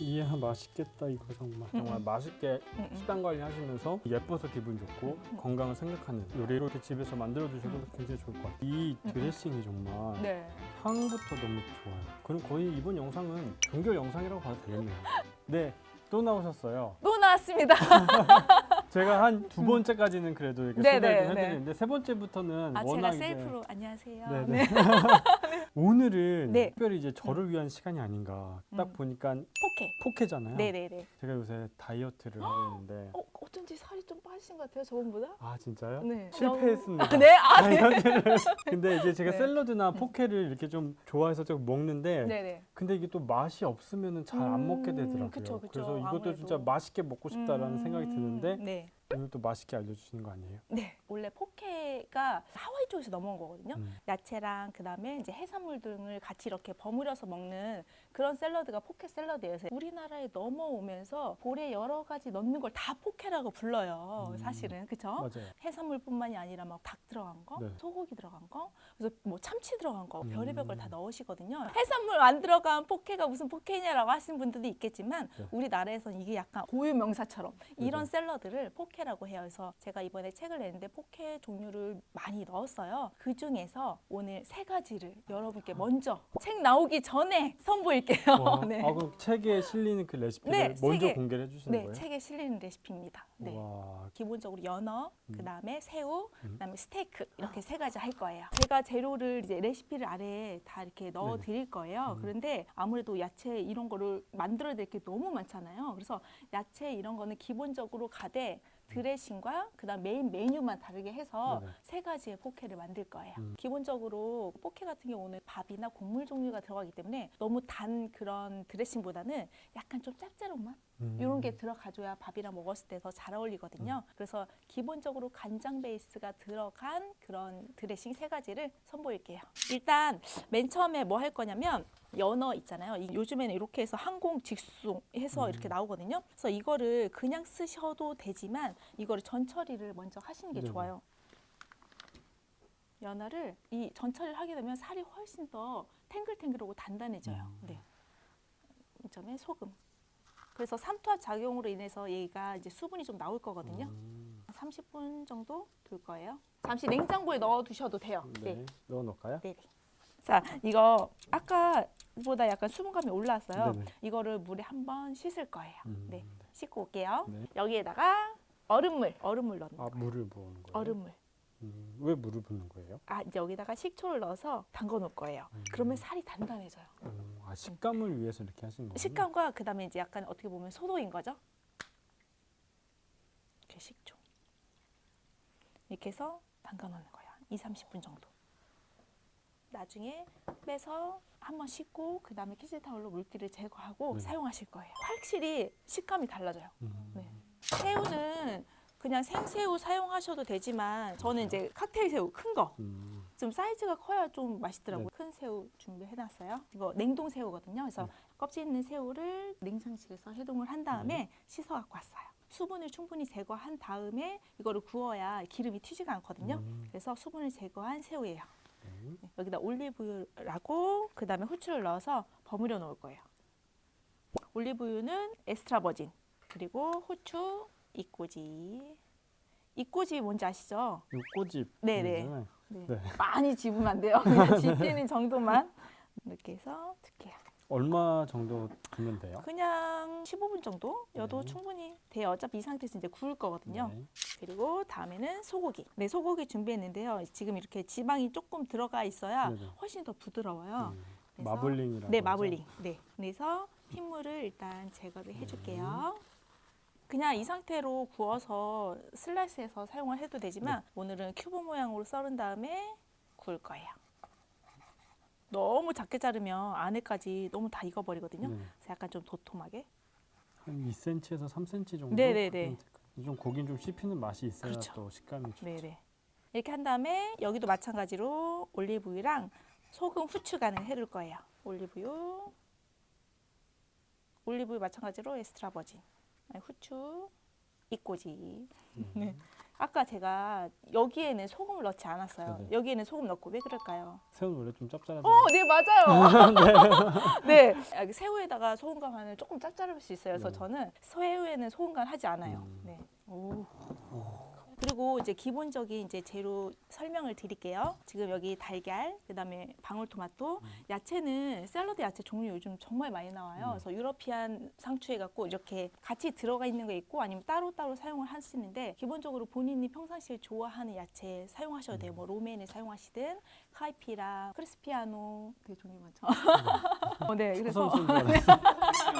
이야 맛있겠다 이거 정말 맛있게 식단 관리하시면서 예뻐서 기분 좋고 건강을 생각하는 요리를 이렇게 집에서 만들어 드셔도 굉장히 좋을 것 같아요. 이 드레싱이 정말 네. 향부터 너무 좋아요. 그럼 거의 이번 영상은 종교 영상이라고 봐도 되겠네요. 네, 또 나오셨어요. 또 나왔습니다. 제가 한 두 번째까지는 그래도 이렇게 네, 소개를 네, 해드리는데 세 번째부터는 아, 워낙 제가 이제 셀프로 안녕하세요. 네, 네. 네. 오늘은 네. 특별히 이제 저를 위한 시간이 아닌가. 딱 보니까 포케. 포케잖아요. 네네네. 제가 요새 다이어트를 하고 있는데 어쩐지 살이 좀 빠지신 것 같아요, 저번보다. 아 진짜요? 네. 실패했습니다. 네, 아, 네. 다이어트를. 근데 이제 제가 네. 샐러드나 포케를 이렇게 좀 좋아해서 좀 먹는데 네네. 근데 이게 또 맛이 없으면 잘 안 먹게 되더라고요. 그쵸, 그쵸. 그래서 이것도 아무래도. 진짜 맛있게 먹고 싶다라는 생각이 드는데 네. 오늘 또 맛있게 알려주시는 거 아니에요? 네. 원래 포케가 하와이 쪽에서 넘어온 거거든요. 음. 야채랑 그다음에 이제 해산물 등을 같이 이렇게 버무려서 먹는 그런 샐러드가 포케 샐러드예요. 그래서 우리나라에 넘어오면서 볼에 여러 가지 넣는 걸 다 포케라고 불러요. 사실은. 그쵸? 맞아요. 해산물뿐만이 아니라 막 닭 들어간 거, 네. 소고기 들어간 거, 그래서 뭐 참치 들어간 거, 별의별 걸 다 넣으시거든요. 해산물 안 들어간 포케가 무슨 포케냐라고 하시는 분들도 있겠지만 네. 우리나라에서는 이게 약간 고유 명사처럼 이런 네. 샐러드를 포케라고 해요. 그래서 제가 이번에 책을 냈는데 포케 종류를 많이 넣었어요. 그 중에서 오늘 3가지를 여러분께 먼저 책 나오기 전에 선보일게요. 와, 네. 아 그럼 책에 실리는 그 레시피를 네, 먼저 책에- 공개를 해주시는 네, 거예요? 책에 실리는 레시피입니다. 네. 와, 기본적으로 연어, 그다음에 새우, 음. 그다음에 스테이크 이렇게 3가지 할 거예요. 제가 재료를 이제 레시피를 아래에 다 이렇게 넣어 드릴 거예요. 그런데 아무래도 야채 이런 거를 만들어야 될 게 너무 많잖아요. 그래서 야채 이런 거는 기본적으로 가되 드레싱과 그다음 메인 메뉴만 다르게 해서 네네. 3가지의 포케를 만들 거예요. 기본적으로 포케 같은 경우는 밥이나 곡물 종류가 들어가기 때문에 너무 단 그런 드레싱보다는 약간 좀 짭짤한 맛 이런 게 들어가줘야 밥이랑 먹었을 때 더 잘 어울리거든요. 그래서 기본적으로 간장 베이스가 들어간 그런 드레싱 3가지를 선보일게요. 일단 맨 처음에 뭐 할 거냐면 연어 있잖아요. 요즘에는 이렇게 해서 항공 직송 해서 이렇게 나오거든요. 그래서 이거를 그냥 쓰셔도 되지만 이거를 전 처리를 먼저 하시는 게 네네. 좋아요. 연어를 이 전 처리를 하게 되면 살이 훨씬 더 탱글탱글하고 단단해져요. 네. 이점에 소금. 그래서 삼투압 작용으로 인해서 얘가 이제 수분이 좀 나올 거거든요. 30분 정도 둘 거예요. 잠시 냉장고에 넣어 두셔도 돼요. 네, 넣어놓을까요? 네. 자, 이거 아까보다 약간 수분감이 올라왔어요. 네네. 이거를 물에 한번 씻을 거예요. 네, 네. 씻고 올게요. 네. 여기에다가 얼음물 넣는 아 거예요. 물을 부어는 거예요? 얼음물. 왜 물을 붓는 거예요? 아, 이제 여기다가 식초를 넣어서 담궈 놓을 거예요. 그러면 살이 단단해져요. 아 식감을 위해서 이렇게 하시는 거예요? 식감과 그다음에 이제 약간 어떻게 보면 소독인 거죠. 이렇게 식초. 이렇게 해서 담가 놓는 거예요. 2~30분 정도. 나중에 빼서 한번 씻고 그다음에 키친타올로 물기를 제거하고 사용하실 거예요. 확실히 식감이 달라져요. 네. 새우는 그냥 생새우 사용하셔도 되지만 저는 이제 칵테일 새우 큰 거. 좀 사이즈가 커야 좀 맛있더라고요. 큰 새우 준비해놨어요. 이거 냉동 새우거든요. 그래서 껍질 있는 새우를 냉장실에서 해동을 한 다음에 씻어 갖고 왔어요. 수분을 충분히 제거한 다음에 이거를 구워야 기름이 튀지가 않거든요. 그래서 수분을 제거한 새우예요. 네, 여기다 올리브유라고 그다음에 후추를 넣어서 버무려 놓을 거예요. 올리브유는 엑스트라 버진 그리고 후추 이꼬지. 이꼬지 뭔지 아시죠? 육고집. 네네. 네. 네. 네. 많이 집으면 안 돼요. 그냥 집히는 정도만 이렇게 해서 넣게요. 얼마 정도 두면 돼요? 그냥 15분 정도여도 충분히 돼요. 어차피 이 상태에서 이제 구울 거거든요. 네. 그리고 다음에는 소고기. 네, 소고기 준비했는데요. 지금 이렇게 지방이 조금 들어가 있어야 네네. 훨씬 더 부드러워요. 그래서- 마블링이라고 네, 하죠? 마블링. 네. 그래서 핏물을 일단 제거를 해줄게요. 그냥 이 상태로 구워서 슬라이스해서 사용을 해도 되지만 오늘은 큐브 모양으로 썰은 다음에 구울 거예요. 너무 작게 자르면 안에까지 너무 다 익어버리거든요. 네. 그래서 약간 좀 도톰하게. 한 2cm에서 3cm 정도? 네네네. 좀 고긴 좀 씹히는 맛이 있어야 그렇죠. 또 식감이 좋죠. 네네. 이렇게 한 다음에 여기도 마찬가지로 올리브유랑 소금, 후추 간을 해줄 거예요. 올리브유 마찬가지로 엑스트라 버진, 후추, 이꼬지. 네. 아까 제가 여기에는 소금을 넣지 않았어요. 네네. 여기에는 소금 넣고 왜 그럴까요? 새우는 원래 좀 짭짤하죠. 네 맞아요. 네, 여기 새우에다가 소금과 간을 조금 짭짤할 수 있어요. 그래서 네. 저는 새우에는 소금간 하지 않아요. 네. 오. 그리고 이제 기본적인 이제 재료 설명을 드릴게요. 지금 여기 달걀, 그다음에 방울토마토, 야채는 샐러드 야채 종류 요즘 정말 많이 나와요. 그래서 유러피안 상추에 갖고 이렇게 같이 들어가 있는 거 있고 아니면 따로따로 사용을 하시는데 기본적으로 본인이 평상시에 좋아하는 야채 사용하셔도 돼요. 뭐 로메인을 사용하시든 카이피라, 크리스피아노 되게 종류 많죠. 네, 그래서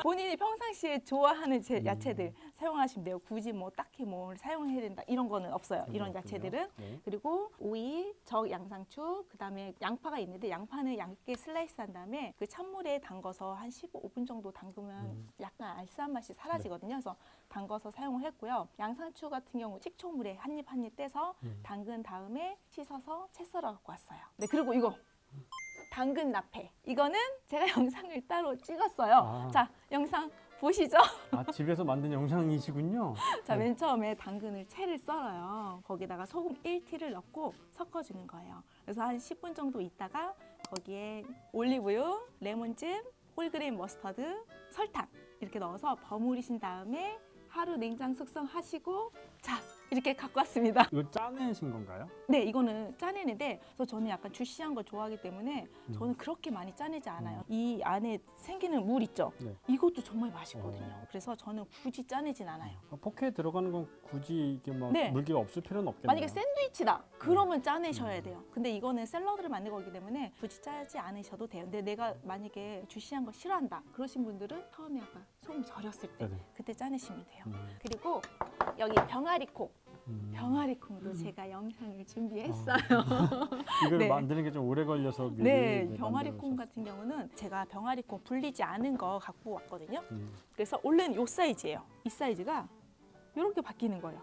본인이 평상시에 좋아하는 야채들 사용하시면 돼요. 굳이 뭐 딱히 뭘 사용해야 된다 이런 거는 없어요. 이런 야채들은. 네. 그리고 오이, 적 양상추, 그다음에 양파가 있는데 양파는 얇게 슬라이스한 다음에 그 찬물에 담가서 한 15분 정도 담그면 약간 알싸한 맛이 사라지거든요. 그래서 담가서 사용을 했고요. 양상추 같은 경우 식초물에 한 입 한 입 떼서 담근 다음에 씻어서 채 썰어 갖고 왔어요. 네, 그리고 이거 당근 나페. 이거는 제가 영상을 따로 찍었어요. 아. 자, 영상 보시죠. 아, 집에서 만든 영상이시군요. 자, 맨 처음에 당근을 채를 썰어요. 거기다가 소금 1티를 넣고 섞어주는 거예요. 그래서 한 10분 정도 있다가 거기에 올리브유, 레몬즙, 홀그레인 머스터드, 설탕 이렇게 넣어서 버무리신 다음에 하루 냉장 숙성하시고 자, 이렇게 갖고 왔습니다. 이거 짜내신 건가요? 네, 이거는 짜내는데 그래서 저는 약간 주시한 걸 좋아하기 때문에 저는 그렇게 많이 짜내지 않아요. 이 안에 생기는 물 있죠? 네. 이것도 정말 맛있거든요. 그래서 저는 굳이 짜내진 않아요. 포케에 들어가는 건 굳이 이게 막 네. 물기가 없을 필요는 없겠네요. 만약에 샌드위치다 그러면 짜내셔야 돼요. 근데 이거는 샐러드를 만든 거기 때문에 굳이 짜지 않으셔도 돼요. 근데 내가 만약에 주시한 거 싫어한다 그러신 분들은 처음에 약간 소금 절였을 때 네네. 그때 짜내시면 돼요. 음. 그리고 여기 병아리콩 병아리콩도 제가 영상을 준비했어요. 이걸 네. 만드는 게 좀 오래 걸려서 미리 네, 이제 병아리콩 만들어주셨어요. 같은 경우는 제가 병아리콩 불리지 않은 거 갖고 왔거든요. 음. 그래서 원래는 이 사이즈예요. 이 사이즈가 이렇게 바뀌는 거예요.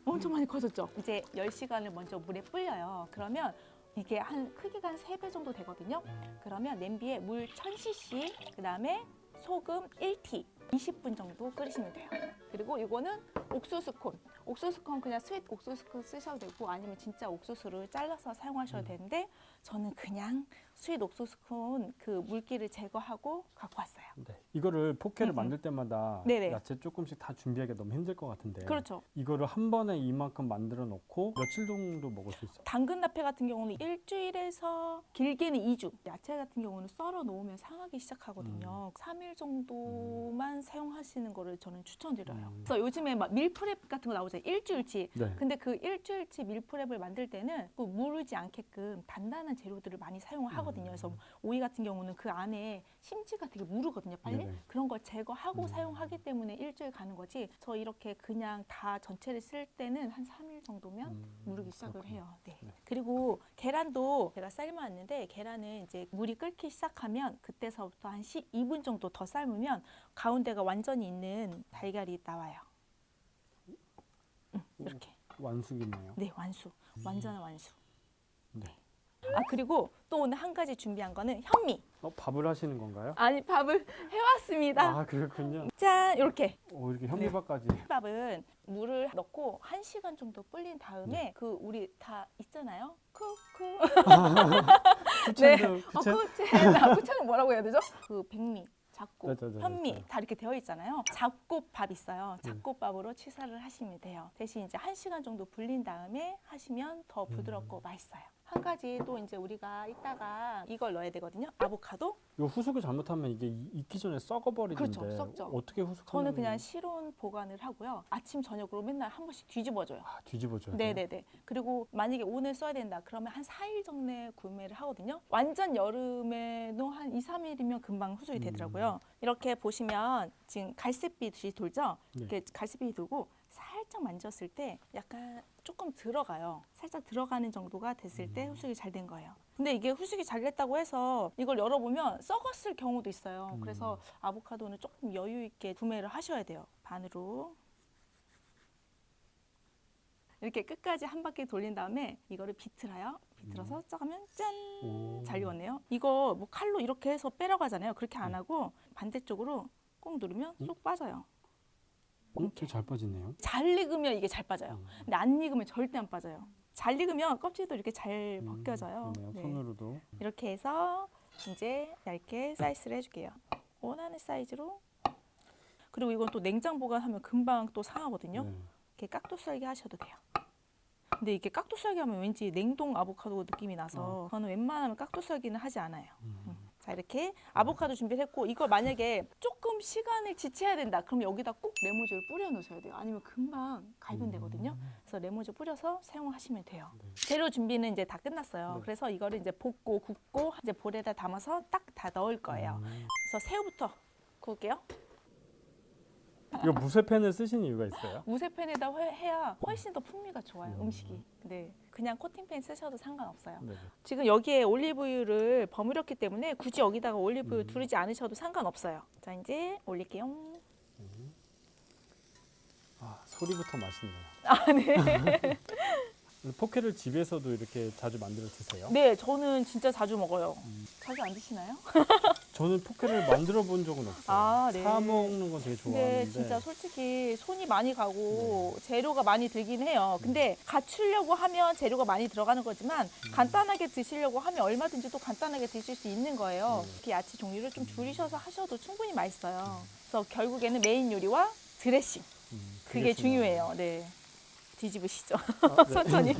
엄청 많이 커졌죠. 이제 10시간을 먼저 물에 불려요. 그러면 이게 한 크기가 한 3배 정도 되거든요. 그러면 냄비에 물 1000cc, 그다음에 소금 1티, 20분 정도 끓이시면 돼요. 그리고 이거는 옥수수콘. 옥수수콘 그냥 스윗 옥수수콘 쓰셔도 되고 아니면 진짜 옥수수를 잘라서 사용하셔도 되는데 저는 그냥 스윗 옥수수콘 그 물기를 제거하고 갖고 왔어요. 네. 이거를 포케를 만들 때마다 네네. 야채 조금씩 다 준비하기 너무 힘들 것 같은데. 그렇죠. 이거를 한 번에 이만큼 만들어 놓고 며칠 정도 먹을 수 있어요? 당근 나페 같은 경우는 일주일에서 길게는 2주. 야채 같은 경우는 썰어 놓으면 상하기 시작하거든요. 3일 정도만 사용하시는 거를 저는 추천드려요. 그래서 요즘에 막 밀프렙 같은 거 나오잖아요. 일주일치. 네. 근데 그 일주일치 밀프렙을 만들 때는 그 무르지 않게끔 단단한 재료들을 많이 사용을 하거든요. 그래서 오이 같은 경우는 그 안에 심지가 되게 무르거든요. 빨리. 네네. 그런 걸 제거하고 사용하기 때문에 일주일 가는 거지. 저 이렇게 그냥 다 전체를 쓸 때는 한 3일 정도면 무르기 시작을 해요. 네. 그리고 계란도 제가 삶아왔는데 계란은 이제 물이 끓기 시작하면 그때서부터 한 12분 정도 더 삶으면 가운데가 완전히 있는 달걀이 나와요. 이렇게. 완숙이네요. 네, 완수. 완전한 완수. 네. 아, 그리고 또 오늘 한 가지 준비한 거는 현미. 밥을 하시는 건가요? 아니, 밥을 해왔습니다. 아, 그렇군요. 짠! 이렇게. 이렇게 현미밥까지. 밥은 물을 넣고 1시간 정도 불린 다음에 그 우리 다 있잖아요. 쿠쿠. 쿠첸도 쿠첸. 쿠첸은 뭐라고 해야 되죠? 그 백미. 잡곡, 네. 현미 다 이렇게 되어 있잖아요. 잡곡밥 있어요. 잡곡밥으로 취사를 하시면 돼요. 대신 이제 1시간 정도 불린 다음에 하시면 더 부드럽고 맛있어요. 한 가지 또 이제 우리가 이따가 이걸 넣어야 되거든요. 아보카도. 이거 후숙을 잘못하면 이게 익기 전에 썩어버리는데 그렇죠, 썩죠. 어떻게 후숙하는? 저는 그냥 실온 보관을 하고요. 아침 저녁으로 맨날 한 번씩 뒤집어줘요. 뒤집어줘야 돼요? 네네네. 그리고 만약에 오늘 써야 된다 그러면 한 4일 전에 구매를 하거든요. 완전 여름에도 한 2, 3일이면 금방 후숙이 되더라고요. 이렇게 보시면 지금 갈색빛이 돌죠? 네. 이렇게 갈색빛이 돌고 살짝 만졌을 때 약간 조금 들어가요. 살짝 들어가는 정도가 됐을 때 후숙이 잘 된 거예요. 근데 이게 후숙이 잘 됐다고 해서 이걸 열어보면 썩었을 경우도 있어요. 그래서 아보카도는 조금 여유 있게 구매를 하셔야 돼요. 반으로. 이렇게 끝까지 한 바퀴 돌린 다음에 이거를 비틀어요. 비틀어서 쪄가면 짠! 잘 익었네요. 이거 뭐 칼로 이렇게 해서 빼려고 하잖아요. 그렇게 안 하고 반대쪽으로 꼭 누르면 쏙 빠져요. 되게 잘 빠지네요. 잘 익으면 이게 잘 빠져요. 근데 안 익으면 절대 안 빠져요. 잘 익으면 껍질도 이렇게 잘 벗겨져요. 그러네요. 네. 손으로도. 이렇게 해서 이제 얇게 슬라이스를 해줄게요. 원하는 사이즈로. 그리고 이건 또 냉장 보관하면 금방 또 상하거든요. 네. 이렇게 깍두 썰기 하셔도 돼요. 근데 이게 깍두 썰기 하면 왠지 냉동 아보카도 느낌이 나서 저는 웬만하면 깍두 썰기는 하지 않아요. 자, 이렇게 아보카도 준비를 했고, 이걸 만약에 조금 시간을 지체해야 된다 그럼 여기다 꼭 레몬즙을 뿌려 놓으셔야 돼요. 아니면 금방 갈변되거든요. 그래서 레몬즙 뿌려서 사용하시면 돼요. 네. 재료 준비는 이제 다 끝났어요. 네. 그래서 이거를 이제 볶고 굽고 이제 볼에다 담아서 딱 다 넣을 거예요. 그래서 새우부터 구울게요. 이거 무쇠팬을 쓰신 이유가 있어요? 무쇠팬에다 해야 훨씬 더 풍미가 좋아요, 음식이. 네, 그냥 코팅팬 쓰셔도 상관없어요. 네. 지금 여기에 올리브유를 버무렸기 때문에 굳이 여기다가 올리브유 두르지 않으셔도 상관없어요. 자, 이제 올릴게요. 아, 소리부터 맛있네요. 아, 네. 포케를 집에서도 이렇게 자주 만들어 드세요? 네, 저는 진짜 자주 먹어요. 자주 안 드시나요? 저는 포케를 만들어 본 적은 없어요. 아, 네. 사 먹는 건 되게 좋아하는데. 근데 진짜 솔직히 손이 많이 가고 재료가 많이 들긴 해요. 근데 갖추려고 하면 재료가 많이 들어가는 거지만 간단하게 드시려고 하면 얼마든지 또 간단하게 드실 수 있는 거예요. 이렇게 야채 종류를 좀 줄이셔서 하셔도 충분히 맛있어요. 그래서 결국에는 메인 요리와 드레싱. 그게 중요해요. 네. 뒤집으시죠. 아, 네. 천천히.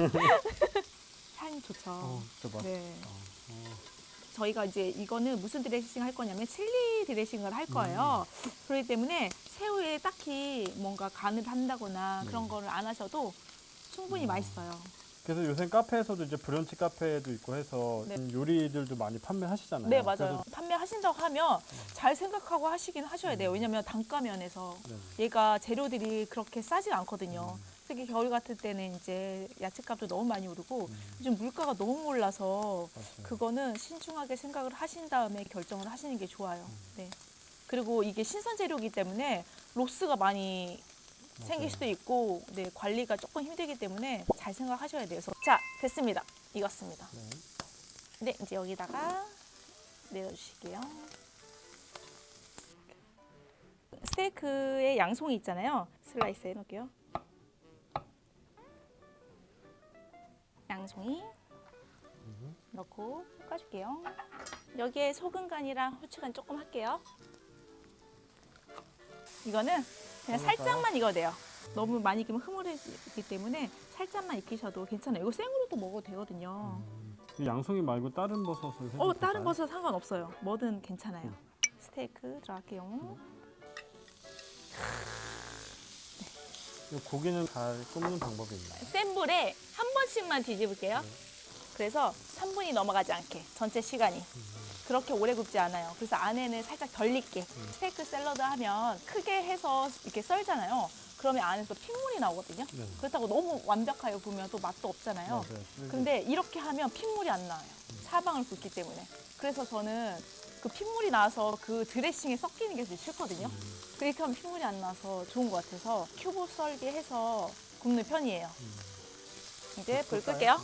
향이 좋죠. 진짜 맛. 네. 저희가 이제 이거는 무슨 드레싱 할 거냐면 칠리 드레싱을 할 거예요. 그렇기 때문에 새우에 딱히 뭔가 간을 한다거나 그런 거를 안 하셔도 충분히 맛있어요. 그래서 요새 카페에서도 이제 브런치 카페도 있고 해서 네. 요리들도 많이 판매하시잖아요. 네, 맞아요. 그래서 판매하신다고 하면 잘 생각하고 하시긴 하셔야 돼요. 왜냐면 단가 면에서 네. 얘가 재료들이 그렇게 싸지 않거든요. 특히 겨울 같을 때는 이제 야채값도 너무 많이 오르고 요즘 물가가 너무 올라서 맞아요. 그거는 신중하게 생각을 하신 다음에 결정을 하시는 게 좋아요. 네. 그리고 이게 신선 재료이기 때문에 로스가 많이 생길 수도 있고 네, 관리가 조금 힘들기 때문에 잘 생각하셔야 돼요. 그래서 자, 됐습니다. 익었습니다. 네. 네, 이제 여기다가 내려주실게요. 스테이크의 양송이 있잖아요. 슬라이스 해놓을게요. 양송이 넣고 볶아줄게요. 여기에 소금 간이랑 후추 간 조금 할게요. 이거는 그냥 살짝만 익어도 돼요. 너무 많이 익으면 흐물해지기 때문에 살짝만 익히셔도 괜찮아요. 이거 생으로도 먹어도 되거든요. 이 양송이 말고 다른 버섯을 해도 다른 될까요? 버섯 상관없어요. 뭐든 괜찮아요. 스테이크 들어갈게요. 이 고기는 잘 굽는 방법이 있나요? 센 불에 한 번씩만 뒤집을게요. 그래서 3분이 넘어가지 않게 전체 시간이 그렇게 오래 굽지 않아요. 그래서 안에는 살짝 덜 익게 스테이크 샐러드 하면 크게 해서 이렇게 썰잖아요. 그러면 안에서 핏물이 나오거든요. 네. 그렇다고 너무 완벽하게 구우면 또 맛도 없잖아요. 맞아요. 근데 이렇게 하면 핏물이 안 나와요. 사방을 굽기 때문에. 그래서 저는 그 핏물이 나서 그 드레싱에 섞이는 게 제일 싫거든요. 그렇게 하면 핏물이 안 나서 좋은 것 같아서 큐브 썰기 해서 굽는 편이에요. 이제 불 끌게요.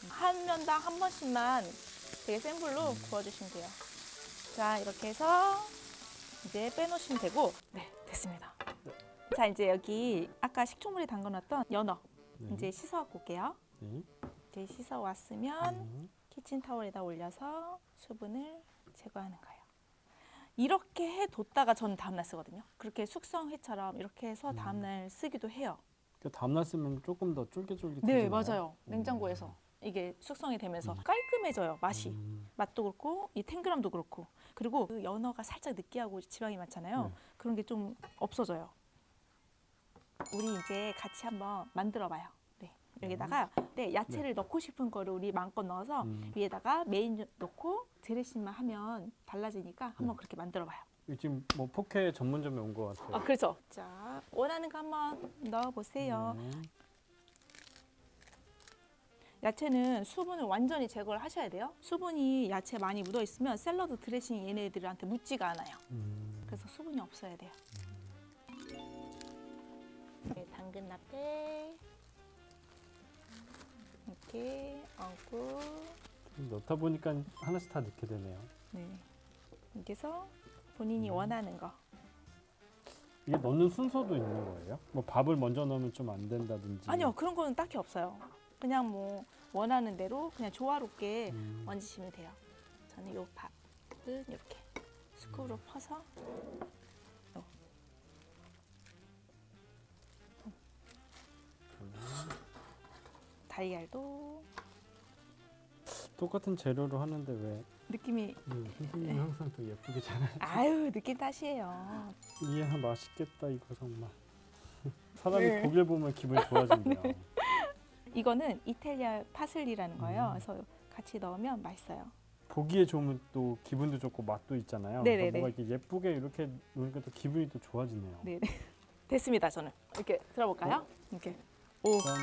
한 면당 한 번씩만 되게 센 불로 구워주시면 돼요. 자, 이렇게 해서 이제 빼놓으시면 되고, 네, 됐습니다. 자, 이제 여기 아까 식초물에 담가놨던 연어 이제 씻어갖고 올게요. 네. 이제 씻어 왔으면 키친타월에다 올려서 수분을 제거하는 거예요. 이렇게 해뒀다가 저는 다음날 쓰거든요. 그렇게 숙성회처럼 이렇게 해서 다음날 쓰기도 해요. 그러니까 다음날 쓰면 조금 더 쫄깃쫄깃해지나요? 네, 맞아요. 냉장고에서 이게 숙성이 되면서 깔끔해져요. 맛이. 맛도 그렇고 이 탱글함도 그렇고. 그리고 그 연어가 살짝 느끼하고 지방이 많잖아요. 네. 그런 게 좀 없어져요. 우리 이제 같이 한번 만들어봐요. 네, 여기다가 야채를 넣고 싶은 거를 우리 마음껏 넣어서 위에다가 메인 넣고 드레싱만 하면 달라지니까 한번 그렇게 만들어봐요. 지금 뭐 포케 전문점에 온 것 같아요. 아, 그렇죠. 자, 원하는 거 한번 넣어보세요. 네. 야채는 수분을 완전히 제거를 하셔야 돼요. 수분이 야채에 많이 묻어 있으면 샐러드 드레싱 얘네들한테 묻지가 않아요. 그래서 수분이 없어야 돼요. 네, 당근 라페 이렇게 얹고 넣다 보니까 하나씩 다 넣게 되네요. 네, 여기서 본인이 원하는 거 이게 넣는 순서도 있는 거예요? 뭐 밥을 먼저 넣으면 좀 안 된다든지. 아니요, 그런 거는 딱히 없어요. 그냥 뭐 원하는 대로 그냥 조화롭게 얹으시면 돼요. 저는 요 밥은 이렇게 스쿠로 퍼서 달걀도 똑같은 재료로 하는데 왜 느낌이 선생님이 항상 더 예쁘게 잘하시. 아유 느낌 탓이에요. 이야 맛있겠다 이거 정말. 사람이 네. 고기를 보면 기분이 좋아진대요. 이거는 이탈리아 파슬리라는 거예요. 그래서 같이 넣으면 맛있어요. 보기에 좋으면 또 기분도 좋고 맛도 있잖아요. 네네네. 그러니까 뭔가 이렇게 예쁘게 이렇게 놓으니까 또 기분이 또 좋아지네요. 네, 됐습니다. 저는 이렇게 들어볼까요? 이렇게 오 짠.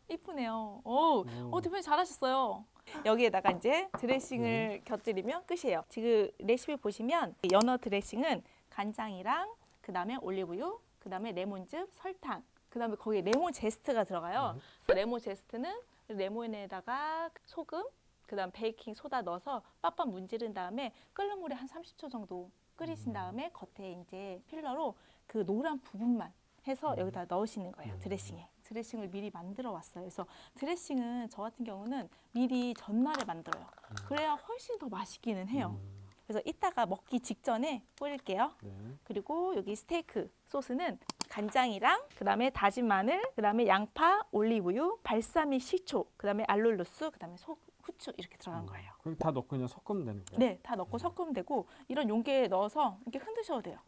이쁘네요. 오, 대표님 잘하셨어요. 여기에다가 이제 드레싱을 곁들이면 끝이에요. 지금 레시피 보시면 연어 드레싱은 간장이랑 그 다음에 올리브유, 그 다음에 레몬즙, 설탕, 그 다음에 거기에 레몬 제스트가 들어가요. 그래서 레몬 제스트는 레몬에다가 소금, 그 다음 베이킹 소다 넣어서 빡빡 문지른 다음에 끓는 물에 한 30초 정도 끓이신 다음에 겉에 이제 필러로 그 노란 부분만 해서 여기다 넣으시는 거예요. 드레싱에. 드레싱을 미리 만들어 왔어요. 그래서 드레싱은 저 같은 경우는 미리 전날에 만들어요. 그래야 훨씬 더 맛있기는 해요. 그래서 이따가 먹기 직전에 뿌릴게요. 네. 그리고 여기 스테이크 소스는 간장이랑 그다음에 다진 마늘, 그다음에 양파, 올리브유, 발사믹 식초, 그다음에 알룰로스, 그다음에 후추 이렇게 들어간 거예요. 그럼 다 넣고 그냥 섞으면 되는 거예요? 네, 다 넣고 섞으면 되고 이런 용기에 넣어서 이렇게 흔드셔도 돼요.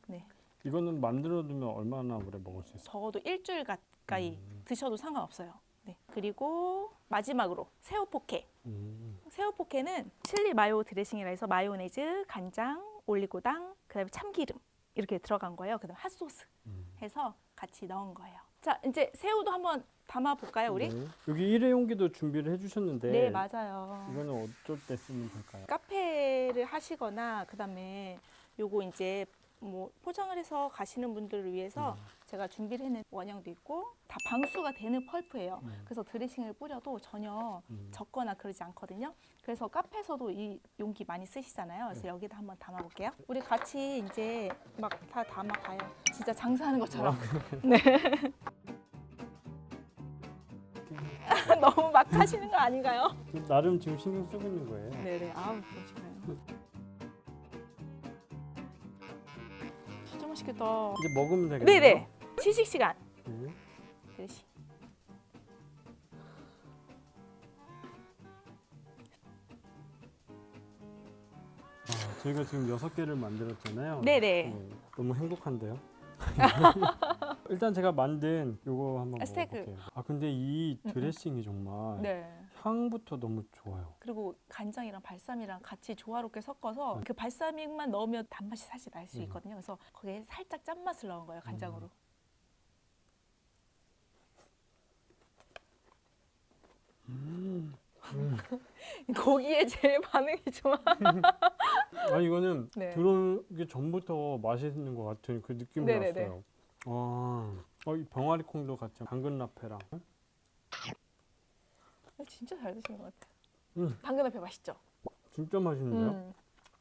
네. 이거는 만들어 두면 얼마나 오래 먹을 수 있어요? 적어도 일주일 가까이 드셔도 상관없어요. 네. 그리고 마지막으로 새우 포케. 새우 포케는 칠리 마요 드레싱이라 해서 마요네즈, 간장, 올리고당, 그다음에 참기름 이렇게 들어간 거예요. 그다음에 핫소스 해서 같이 넣은 거예요. 자, 이제 새우도 한번 담아 볼까요, 우리? 네. 여기 일회용기도 준비를 해주셨는데 네, 맞아요. 이거는 어쩔 때 쓰면 될까요? 카페를 하시거나 그다음에 요거 이제 뭐 포장을 해서 가시는 분들을 위해서 제가 준비를 해낸 원형도 있고 다 방수가 되는 펄프예요. 그래서 드레싱을 뿌려도 전혀 젖거나 그러지 않거든요. 그래서 카페에서도 이 용기 많이 쓰시잖아요. 그래서 여기다 한번 담아볼게요. 우리 같이 이제 막 다 담아봐요. 진짜 장사하는 것처럼. 네. 너무 막 하시는 거 아닌가요? 나름 지금 신경 쓰고 있는 거예요. 네네. 아우 그러시나요? 진짜 맛있겠다. 이제 먹으면 되겠네요. 네네. 시식 시간. 네. 드레싱. 저희가 지금 6개를 만들었잖아요. 네네. 너무 행복한데요. 일단 제가 만든 요거 한번 스테이크. 먹어볼게요. 근데 이 드레싱이 정말 네. 향부터 너무 좋아요. 그리고 간장이랑 발사믹이랑 같이 조화롭게 섞어서 그 발사믹만 넣으면 단맛이 사실 날 수 있거든요. 그래서 거기에 살짝 짠맛을 넣은 거예요, 간장으로. 고기에 제일 반응이 좋아. 이거는 네. 들어오기 전부터 맛있는 것 같은 그 느낌이 네네네. 났어요. 이 병아리 콩도 같이 당근 라페랑. 진짜 잘 드시는 것 같아요. 당근 앞에 맛있죠? 진짜 맛있는데요?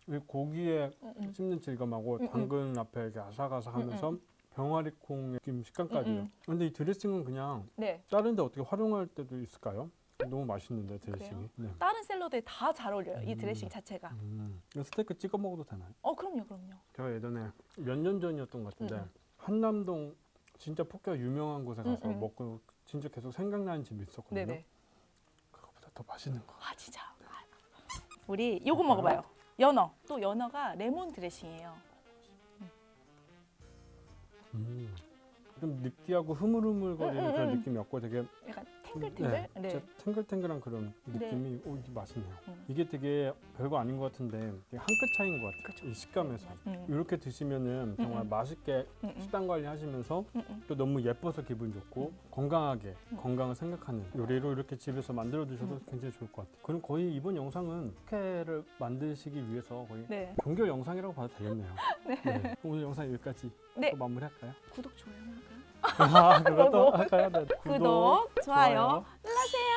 이 고기에 씹는 질감하고 당근 라페 이렇게 아삭아삭하면서 병아리 콩 느낌 식감까지요. 근데 이 드레싱은 그냥 네. 다른 데 어떻게 활용할 때도 있을까요? 너무 맛있는데 드레싱이. 네. 다른 샐러드에 다 잘 어울려요, 이 드레싱 자체가. 이거 스테이크 찍어 먹어도 되나요? 그럼요. 제가 예전에 몇 년 전이었던 것 같은데 한남동 진짜 포케가 유명한 곳에 가서 먹고 진짜 계속 생각나는 집이 있었거든요. 네네. 그거보다 더 맛있는 거. 진짜. 우리 요거 먹어봐요. 연어. 또 연어가 레몬 드레싱이에요. 좀 느끼하고 흐물흐물거리는 그런 느낌이 없고 되게 약간 탱글탱글. 네. 진짜 탱글탱글한 그런 느낌이 이게 맛있네요. 음. 이게 되게 별거 아닌 것 같은데 한 끗 차이인 것 같아요. 그쵸. 이 식감에서. 이렇게 드시면은 정말 맛있게 식단 관리하시면서 또 너무 예뻐서 기분 좋고 건강하게 건강을 생각하는 요리로 이렇게 집에서 만들어 드셔도 굉장히 좋을 것 같아요. 그럼 거의 이번 영상은 포케를 만드시기 위해서 거의 네. 종교 영상이라고 봐도 되겠네요. 네. 그럼 오늘 영상 여기까지 네. 또 마무리할까요? 구독, 좋아요 할까요? 그것도 할까요? 네. 구독, 좋아요 눌러주세요.